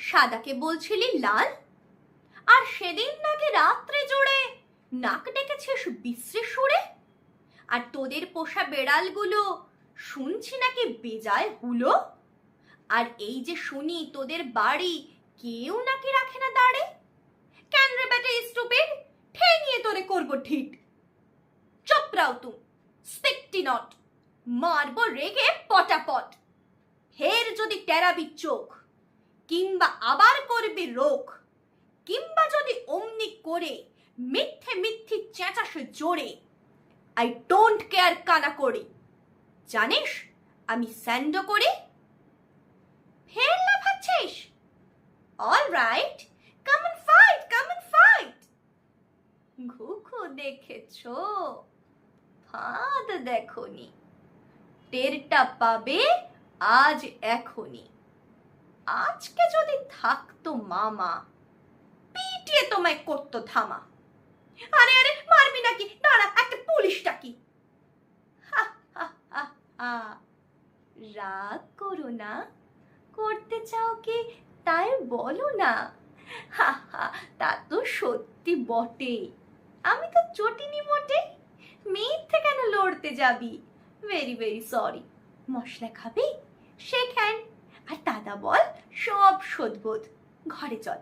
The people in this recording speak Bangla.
সাদাকে বলছিলি লাল, আর সেদিন নাকি রাত্রে জুড়ে নাক ডেকেছিস বিশ্রী সুরে। আর তোদের পোষা বেড়ালগুলো শুনছি নাকি বেজায় হুলো। আর এই যে শুনি তোদের বাড়ি কেউ নাকি রাখে না দাঁড়ে। কেন রে বেটা স্টুপিড, ঠেঙিয়ে তোরে করবো ঠিক। চুপ রাও তুম, স্পিকটি নট, মারবো রেগে পটাপট। ফের যদি টেরাবি চোখ, কিংবা আবার করবি রোখ, কিংবা যদি অমনি করে মিথ্যে মিথ্যে চেঁচাস জোরে, আই ডোন্ট কেয়ার কানা করি। জানিস আমি স্যান্ডো করি। ফের লাফাচ্ছিস? All right, come on fight, come on fight. ঘুঘু দেখেছ, ফাঁদ দেখনি, টেরটা পাবে আজ এখনই। আজকে যদি থাকতো মামা, পিটিয়ে তোমায় করতো ধামা। আরে আরে মারবি নাকি? দাঁড়া, একটা পুলিশ ডাকি। রাগ করো না, করতে চাও কি তাই বলো না। তা তো সত্যি বটে, আমি তো চটিনি মোটে। মিথ্যে কেন লড়তে যাবি? Very very sorry. মশলা খাবি? Shake hand. আর দাদা বল সব শোধবোধ। ঘরে চল।